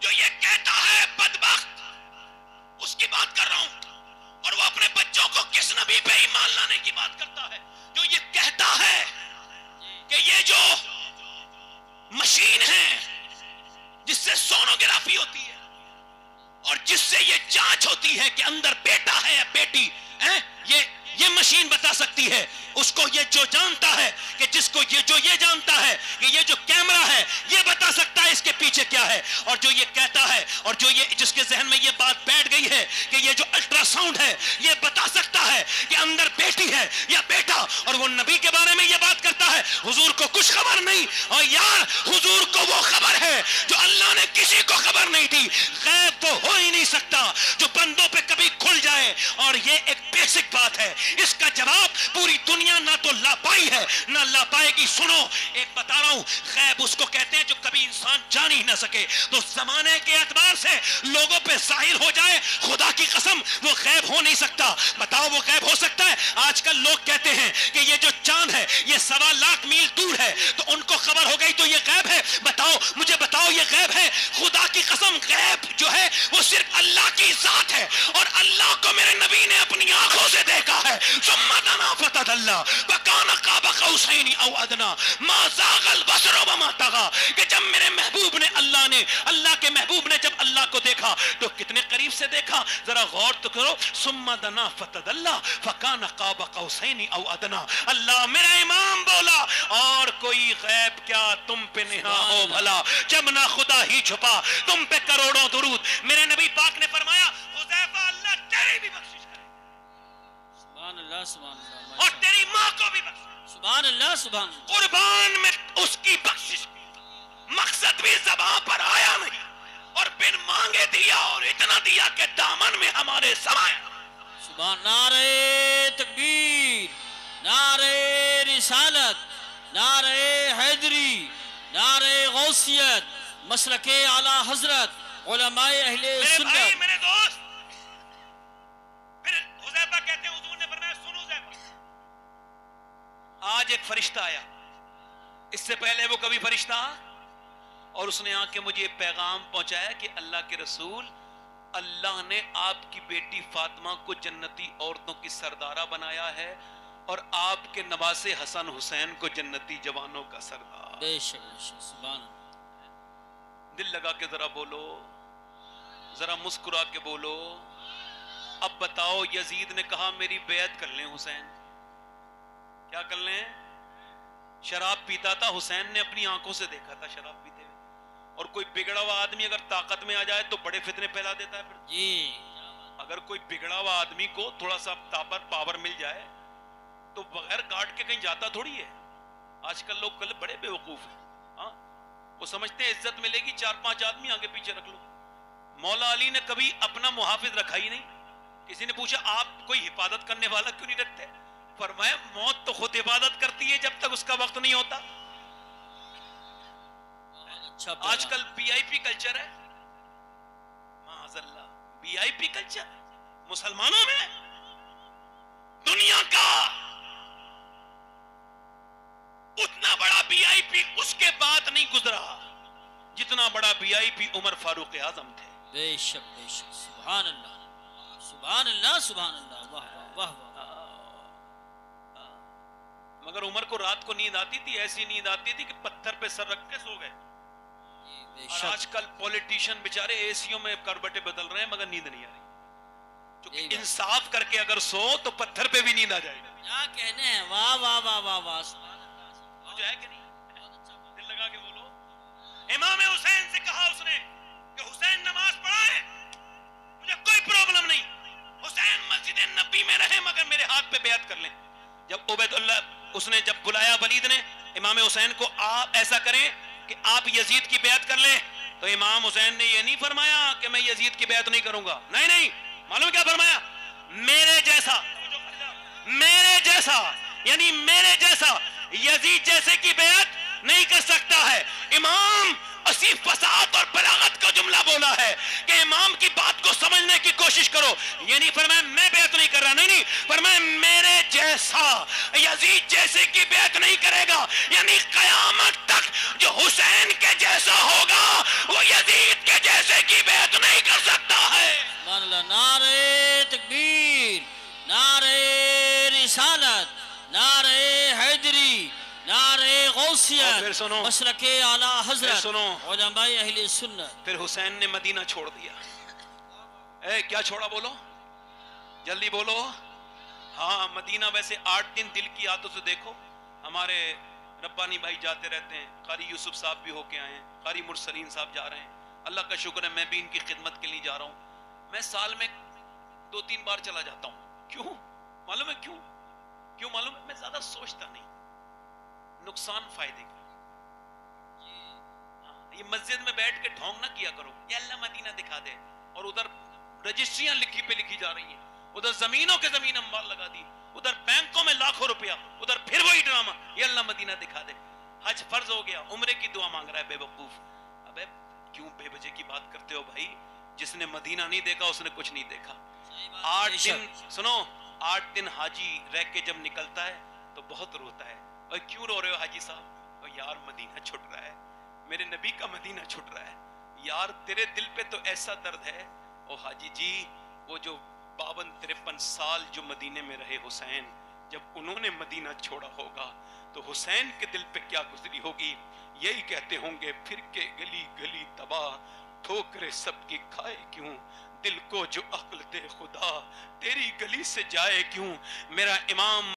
جو یہ کہتا ہے بدبخت, اس کی بات کر رہا ہوں. اور وہ اپنے بچوں کو کس نبی پہ ایمان لانے کی بات کرتا ہے, جو یہ کہتا ہے کہ یہ جو مشین ہے جس سے سونوگرافی ہوتی ہے اور جس سے یہ جانچ ہوتی ہے کہ اندر بیٹا ہے یا بیٹی ہے, یہ مشین بتا سکتی ہے اس کو. یہ جو جانتا ہے کہ جس کو یہ جانتا ہے کہ یہ جو کیمرہ ہے یہ بتا سکتا ہے اس کے پیچھے کیا ہے. اور جو یہ کہتا ہے, اور جو یہ جس کے ذہن میں یہ بات بیٹھ گئی ہے کہ یہ جو الٹرا ساؤنڈ ہے یہ بتا سکتا ہے کہ اندر بیٹی ہے یا بیٹا, اور وہ نبی کے بارے میں یہ بات کرتا ہے, حضور کو کچھ خبر نہیں. اور یار حضور کو وہ خبر ہے جو اللہ نے کسی کو خبر نہیں دی. غیب تو ہو ہی نہیں سکتا جو بندوں پہ کبھی کھل جائے. اور یہ ایک بیسک بات ہے, اس کا جواب پوری دنیا نہ تو لا پائی ہے نہ لا پائے گی. سنو ایک بتا رہا ہوں, غیب اس کو کہتے ہیں جو کبھی انسان جان ہی نہ سکے. تو زمانے کے اعتبار سے لوگوں پہ ظاہر ہو جائے, خدا کی قسم وہ غیب ہو نہیں سکتا. بتاؤ وہ غیب ہو سکتا ہے؟ آج کل لوگ کہتے ہیں کہ یہ جو چاند ہے یہ 1.25 لاکھ میل دور ہے, تو ان کو خبر ہو گئی تو یہ غیب ہے. بتاؤ مجھے, بتاؤ یہ غیب ہے؟ خدا کی قسم غیب جو ہے وہ صرف اللہ کی ذات ہے, اور اللہ کو میرے نبی نے اپنی آنکھوں سے دیکھا ہے. है सुम्मा दना फतदल्ला वकान क़ाब क़ौसैन औ अदना मा ज़ाग़ल बसर वमा तग़ा, कि जब मेरे महबूब ने अल्लाह के महबूब ने जब अल्लाह को देखा तो कितने करीब से देखा, जरा गौर तो करो। सुम्मा दना फतदल्ला फकान क़ाब क़ौसैन औ अदना। अल्लाह मेरा इमाम बोला और कोई गैब क्या तुम पे नेहा हो भला, जब ना खुदा ही छुपा तुम पे करोड़ों दुरूद। मेरे नबी पाक ने फरमाया हुज़ैफा अल्लाह तेरी भी बख्शिश करे, सुभान अल्लाह सुभान अल्लाह, और तेरी माँ को भी बख्शिश, सुभान अल्लाह सुभान अल्लाह। कुर्बान में उसकी बख्शिश, मकसद भी ज़बान पर आया नहीं और बिन मांगे दिया, और इतना दिया कि दामन में हमारे समाया। सुभान, नारे तकबीर, नारे रिसालत, नारे हैदरी, नारे गौसियत, मसलके आला हजरत, उलमाए अहले सुन्नत। मेरे दोस्त, फिर हुज़ैफा कहते हैं हुजूर ने फरमाया सुनो हुज़ैफा, आज एक फरिश्ता आया, इससे पहले वो कभी फरिश्ता, और उसने आके मुझे पैगाम पहुंचाया कि अल्लाह के रसूल, अल्लाह ने आपकी बेटी फातिमा को जन्नती औरतों की सरदारा बनाया है और आपके नवासे हसन हुसैन को जन्नती जवानों का सरदार। बेशक बेशक, सुभान। दिल लगा के जरा बोलो, जरा मुस्कुरा के बोलो। अब बताओ, यजीद ने कहा मेरी बेअत कर लें हुसैन, क्या कर लें? शराब पीता था, हुसैन ने अपनी आंखों से देखा था शराब पीते हुए। और कोई बिगड़ा हुआ आदमी अगर ताकत में आ जाए तो बड़े फितने फैला देता है। फिर जी, अगर कोई बिगड़ा हुआ आदमी को थोड़ा सा पावर मिल जाए तो बगैर गार्ड के कहीं जाता थोड़ी है। आजकल लोग कल बड़े बेवकूफ हैं, हाँ, वो समझते हैं इज्जत मिलेगी 4-5 आदमी आगे पीछे रख लो। मौला अली ने कभी अपना मुहाफिज रखा ही नहीं। किसी ने पूछा आप कोई हिफाजत करने वाला क्यों नहीं रखते? फरमाया मौत तो खुद हिफाजत करती है जब तक उसका वक्त नहीं होता। अच्छा, आजकल वीआईपी कल्चर है, माअज़ल्लाह, वीआईपी कल्चर मुसलमानों में। दुनिया का उतना बड़ा वीआईपी उसके बाद नहीं गुजरा जितना बड़ा वीआईपी उमर फारूक आजम थे। बेशक बेशक, सुभान अल्लाह सुभान अल्लाह सुभान अल्लाह, वाह वाह वाह। मगर उमर को रात को नींद आती थी, ऐसी नींद आती थी कि पत्थर पे सर रख के सो गए। और आजकल पॉलिटिशियन बेचारे एसियों में करवटें बदल रहे हैं मगर नींद नहीं आ रही। क्योंकि इंसाफ करके अगर सो तो पत्थर पे भी नींद आ जाएगी। क्या कहने हैं, वाह वाह वाह वाह वाह, हो जाए कि नहीं? दिल लगा के बोलो। इमाम हुसैन से कहा उसने कि हुसैन नमाज पढ़ाए, मुझे कोई प्रॉब्लम नहीं, हुसैन मस्जिद नबी में रहे मगर मेरे हाथ पे बेअत कर लें। जब उबैदुल्लाह उसने जब बुलाया वलीद ने इमाम हुसैन को, आप ऐसा करें कि आप यजीद की बेअत कर लें, तो इमाम हुसैन ने ये नहीं फरमाया कि मैं यजीद की बेअत नहीं करूंगा। नहीं नहीं, मालूम क्या फरमाया? मेरे जैसा यानी मेरे जैसा यजीद जैसे की बेअत नहीं कर सकता है। इमाम असी फसाद और बलागत का जुमला बोला है कि इमाम की बात को समझने की कोशिश करो। ये नहीं फरमाया मैं बेअत नहीं कर रहा, नहीं फरमाया मेरे जैसा यजीद जैसे की बेअत नहीं करेगा, यानी कयामत तक जो हुसैन के जैसा होगा वो यजीद के जैसे की बेअत नहीं कर सकता है। नारे तकबीर, नारे रिसालत, नारे हैदरी, नारे गौसियत, मसलके आला हजरत, उलमाए अहले सुन्नत। फिर हुसैन ने मदीना छोड़ दिया। क्या छोड़ा? बोलो जल्दी बोलो। हाँ, मदीना वैसे 8 दिन दिल की आदतों से देखो। हमारे रब्बानी भाई जाते रहते हैं, कारी यूसुफ साहब भी होके आए हैं, कारी मुरसलीन साहब जा रहे हैं। अल्लाह का शुक्र है मैं भी इनकी खिदमत के लिए जा रहा हूँ। मैं साल में 2-3 बार चला जाता हूँ। क्यों मालूम है? क्यों मालूम है? मैं ज्यादा सोचता नहीं, नुकसान फायदे का। ये मस्जिद में बैठ के ढोंग ना किया करो, ये अल्लाह मदीना दिखा दे, और उधर रजिस्ट्रियां लिखी पे लिखी जा रही हैं, उधर जमीनों के जमीन अंबार लगा दी, उधर बैंकों में लाखों रुपया, उधर फिर वही ड्रामा, ये अल्लाह मदीना दिखा दे। हज फर्ज हो गया, उम्रे की दुआ मांग रहा है बेवकूफ। अबे क्यों बेवजह की बात करते हो भाई? जिसने मदीना नहीं देखा उसने कुछ नहीं देखा। 8 दिन सुनो, 8 दिन हाजी रह के जब निकलता है तो बहुत रोता है। और क्यों रो रहे हो हाजी साहब? तो यार मदीना छूट रहा है, मेरे नबी का मदीना छूट रहा है। यार तेरे दिल पे तो ऐसा दर्द है। ओ हाजी जी, वो जो 52-53 साल जो मदीने में रहे हुसैन, जब उन्होंने मदीना छोड़ा होगा तो हुसैन के दिल पे क्या गुजरी होगी। यही कहते होंगे फिर के गली गली तबाह, ठोकरे सबकी खाए क्यों, दिल को जो अक्ल दे खुदा तेरी गली से जाए क्यों। मेरा इमाम